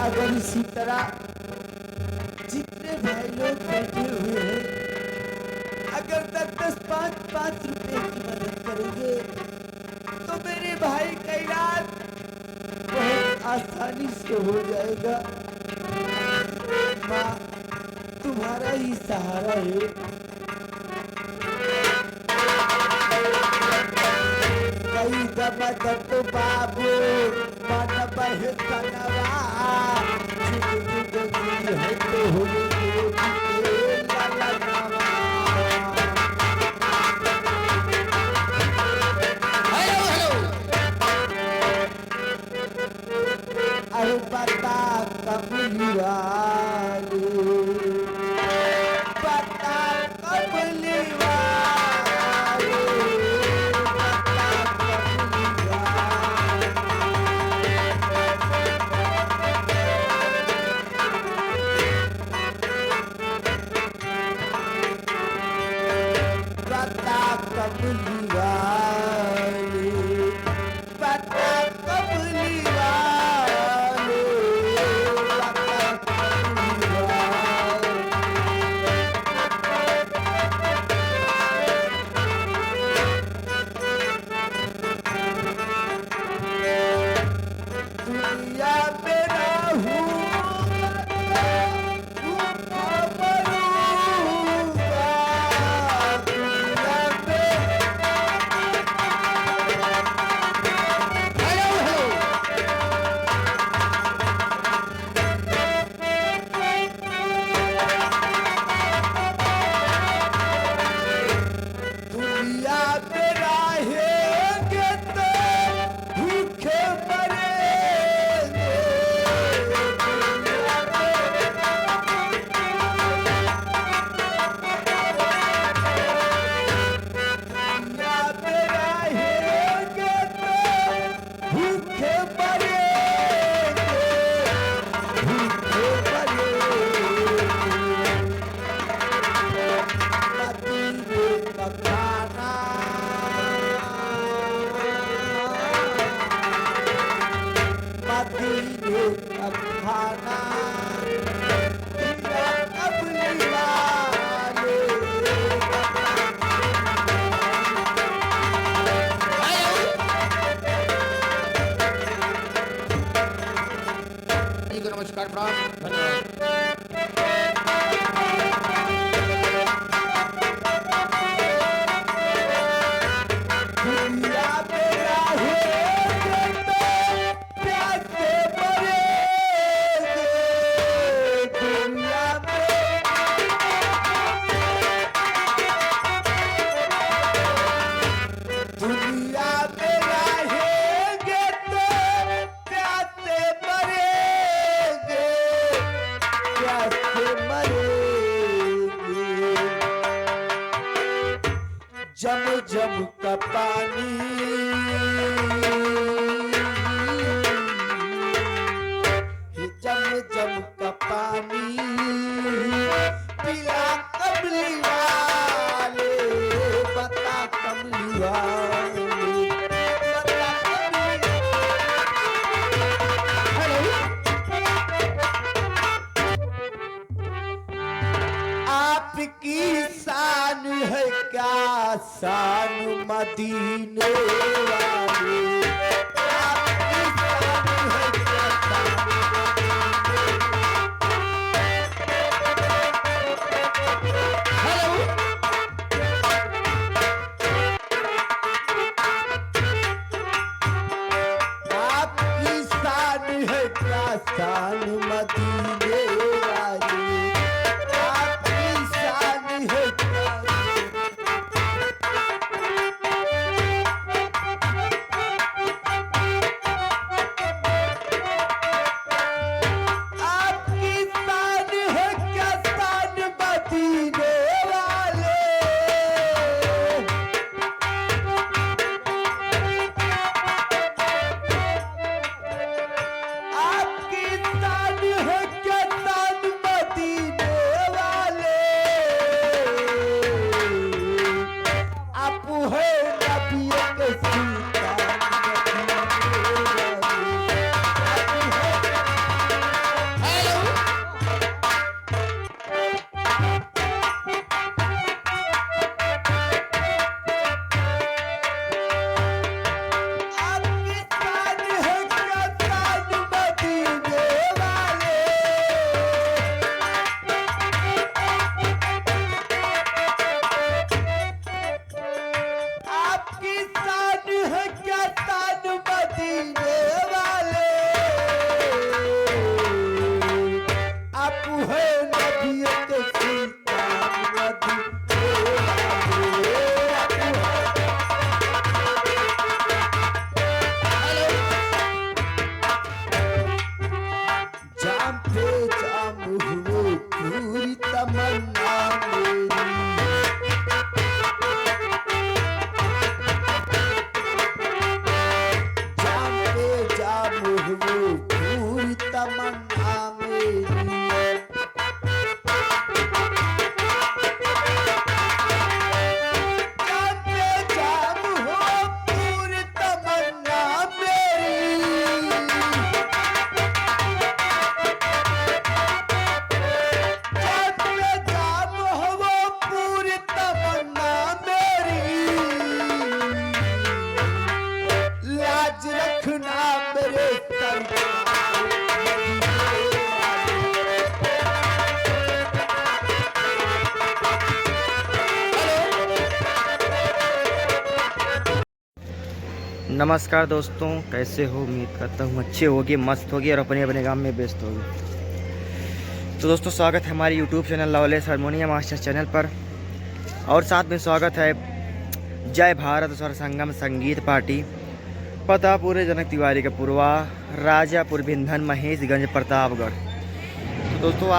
अगर इसी तरह जितने भाई लोग बैठे हुए हैं अगर 10-10, 5-5 रुपए की मदद करेंगे तो मेरे भाई का इलाज बहुत आसानी से हो जाएगा। माँ तुम्हारा ही सहारा है। कई मदद बाबू मन बहे तनवा जुग जुग जी है तो अरे बता कबली वाले बता कबली वाले बता कबली बता कबली वाले बता कबली नमस्कार प्रणाम धन्यवाद। जम जम का पानी जम जम का पानी पिला कबली वाले बता कबली वाले बता कबली। हेलो आपकी शान है क्या शान मदीने वाले आपकी शान है क्या शान हेलो आपकी शान है क्या शान मदीने वाले आपकी शान है क्या तमन्ना मेरी। जान पे जान हो पूरी तमन्ना मेरी। जान पे जान हो वो पूरी तमन्ना मेरी। लाज रखना मेरे नमस्कार दोस्तों, कैसे हो? उम्मीद करता हूँ अच्छे होगे, मस्त होगे और अपने अपने काम में व्यस्त होगे। तो दोस्तों, स्वागत है हमारे YouTube channel loveless harmonium master channel पर। और साथ में स्वागत है जय भारत स्वर संगम संगीत पार्टी, पता पूरे जनक तिवारी का पूर्वा, राजापुर बिंधन, महेशगंज, प्रतापगढ़। तो दोस्तों,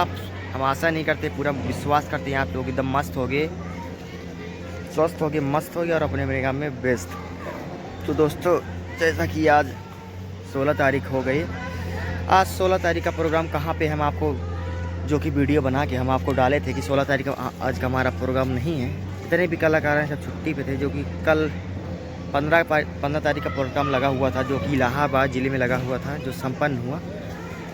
हम आशा नहीं करते, पूरा विश्वास करते हैं आप लोग एकदम मस्त होगे, स्वस्थ होगे, मस्त होगे और अपने अपने काम में व्यस्त। तो दोस्तों, जैसा कि आज 16 तारीख हो गई, आज 16 तारीख का प्रोग्राम कहाँ पे हम आपको, जो कि वीडियो बना के हम आपको डाले थे कि 16 तारीख का आज का हमारा प्रोग्राम नहीं है। जितने भी कलाकार हैं सब छुट्टी पे थे, जो कि कल 15 तारीख का प्रोग्राम लगा हुआ था, जो कि इलाहाबाद ज़िले में लगा हुआ था, जो संपन्न हुआ।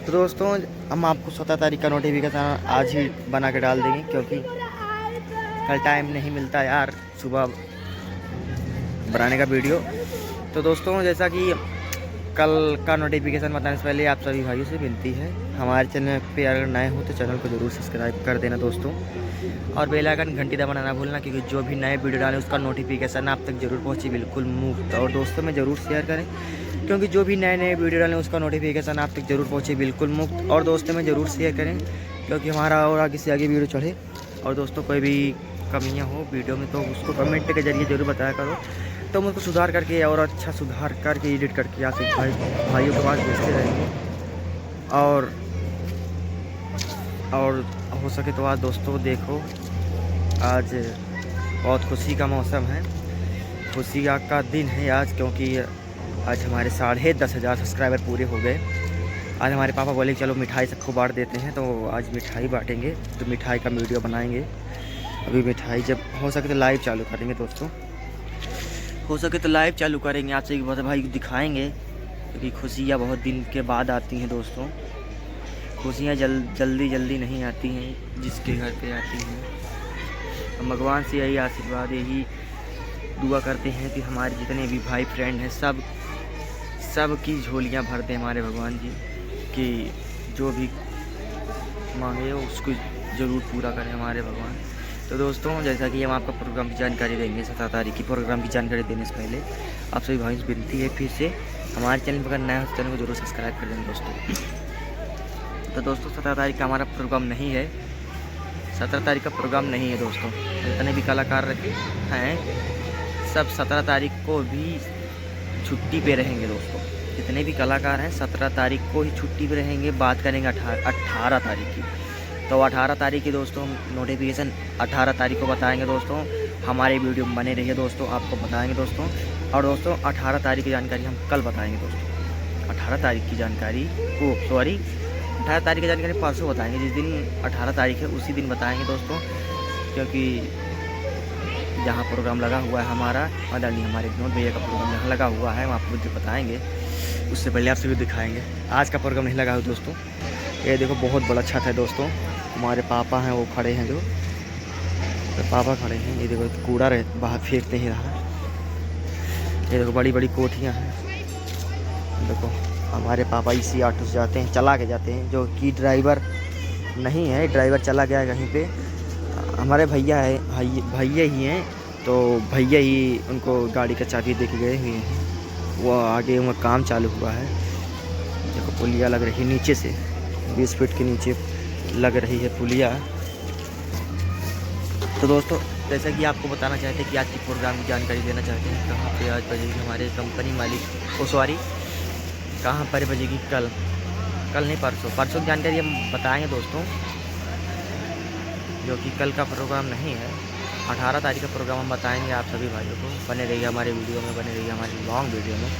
तो दोस्तों, हम आपको 17 तारीख का नोटिफिकेशन आज ही बना के डाल देंगे, क्योंकि कल टाइम नहीं मिलता यार सुबह बनाने का वीडियो। तो दोस्तों, जैसा कि कल का नोटिफिकेशन बताने से पहले आप सभी भाइयों से विनती है, हमारे चैनल पे अगर नए हो तो चैनल को ज़रूर सब्सक्राइब कर देना दोस्तों, और बेल आइकन घंटी दबाना ना भूलना, क्योंकि जो भी नए वीडियो डालें उसका नोटिफिकेशन आप तक ज़रूर पहुँचे, बिल्कुल मुफ्त। और दोस्तों में ज़रूर शेयर करें, क्योंकि जो भी नए वीडियो डालें उसका नोटिफिकेशन आप तक ज़रूर पहुँचे, बिल्कुल मुफ्त। और दोस्तों में ज़रूर शेयर करें, क्योंकि हमारा और आगे से आगे वीडियो चढ़े। और दोस्तों, कोई भी कमियाँ हो वीडियो में तो उसको कमेंट के जरिए ज़रूर बताया करो, तो हम उसको सुधार करके और अच्छा सुधार करके एडिट करके यहाँ से भाइयों के पास भेजते रहेंगे। और हो सके तो आज दोस्तों देखो, आज बहुत खुशी का मौसम है, खुशी का दिन है आज, क्योंकि आज हमारे 10,500 सब्सक्राइबर पूरे हो गए। आज हमारे पापा बोले चलो मिठाई सबको बांट देते हैं, तो आज मिठाई बांटेंगे, तो मिठाई का वीडियो बनाएंगे। अभी मिठाई जब हो सके तो लाइव चालू करेंगे दोस्तों, हो सके तो लाइव चालू करेंगे, आपसे एक बात भाई दिखाएंगे, क्योंकि खुशियाँ बहुत दिन के बाद आती हैं दोस्तों। खुशियाँ जल्दी नहीं आती हैं, जिसके घर पे आती हैं। हम भगवान से यही आशीर्वाद, यही दुआ करते हैं कि हमारे जितने भी भाई फ्रेंड हैं सब की झोलियाँ भर दें हमारे भगवान जी, कि जो भी मांगे उसको ज़रूर पूरा करें हमारे भगवान। तो दोस्तों, जैसा कि हम आपका प्रोग्राम की जानकारी देंगे, 17 तारीख की प्रोग्राम की जानकारी देने से पहले आप सभी भाइयों से विनती है, फिर से हमारे चैनल पर अगर नया हो तो चैनल को जरूर सब्सक्राइब कर देंगे दोस्तों। तो दोस्तों, 17 तारीख का हमारा प्रोग्राम नहीं है, 17 तारीख का प्रोग्राम नहीं है दोस्तों। जितने भी कलाकार हैं सब 17 तारीख को भी छुट्टी पे रहेंगे दोस्तों। जितने भी कलाकार हैं 17 तारीख को ही छुट्टी पे रहेंगे। बात करेंगे 18 तारीख की, तो 18 तारीख की दोस्तों हम नोटिफिकेशन 18 तारीख को बताएंगे दोस्तों। हमारे वीडियो में बने रहिए दोस्तों, आपको बताएंगे दोस्तों। और दोस्तों, 18 तारीख की जानकारी हम कल बताएंगे दोस्तों। 18 तारीख की जानकारी 18 तारीख की जानकारी परसों बताएंगे, जिस दिन 18 तारीख है उसी दिन बताएंगे दोस्तों, क्योंकि जहाँ प्रोग्राम लगा हुआ है हमारा, आदरणीय हमारे विनोद भैया का प्रोग्राम जहाँ लगा हुआ है, हम आपको बताएँगे, उससे पहले आपसे भी दिखाएँगे। आज का प्रोग्राम नहीं लगा हुआ दोस्तों। ये देखो, बहुत बड़ा छत है दोस्तों। हमारे पापा हैं वो खड़े हैं, जो तो पापा खड़े हैं, ये देखो कूड़ा बाहर फेंकते ही रहा। ये देखो बड़ी बड़ी कोठियाँ हैं। देखो हमारे पापा इसी ऑटो से जाते हैं, चला के जाते हैं, जो कि ड्राइवर नहीं है, ड्राइवर चला गया है कहीं पे। हमारे भैया भैया ही हैं, तो भैया ही उनको गाड़ी का चाबी दे के गए हुए हैं। वो आगे उनका काम चालू हुआ है। देखो पुलिया लग रही है नीचे से, 20 फीट के नीचे लग रही है पुलिया। तो दोस्तों, जैसा कि आपको बताना चाहते हैं कि आज की प्रोग्राम की जानकारी देना चाहते हैं, कहाँ पे आज बजेगी हमारे कंपनी मालिक सॉरी कहाँ पर बजेगी, कल नहीं परसों की जानकारी हम बताएंगे दोस्तों, जो कि कल का प्रोग्राम नहीं है। 18 तारीख का प्रोग्राम हम बताएंगे आप सभी भाइयों को। बने रहिए हमारे वीडियो में, बने रहिए हमारी लॉन्ग वीडियो में।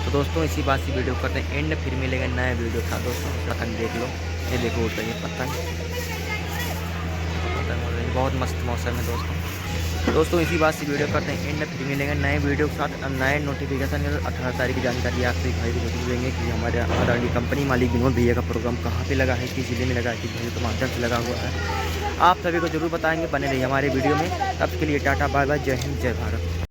तो दोस्तों इसी बात से वीडियो करते हैं एंड, फिर मिलेगा नया वीडियो था दोस्तों। पतंग देख लो, ये देखो उड़ रही है पतंग, पतंग उड़ रही है, बहुत मस्त मौसम है दोस्तों इसी बात से वीडियो करते हैं एंड, फिर मिलेंगे नए वीडियो के साथ नए नोटिफिकेशन। 18 तारीख की जानकारी आपसे भाई को देंगे कि हमारे आदरणीय कंपनी मालिक विनोद भैया का प्रोग्राम कहाँ पे लगा है, किस जिले में लगा है, किस जिले के माध्यम से लगा हुआ है, आप सभी को जरूर बताएंगे। बने रहिए हमारे वीडियो में, तब के लिए टाटा बाय बाय, जय हिंद जय भारत।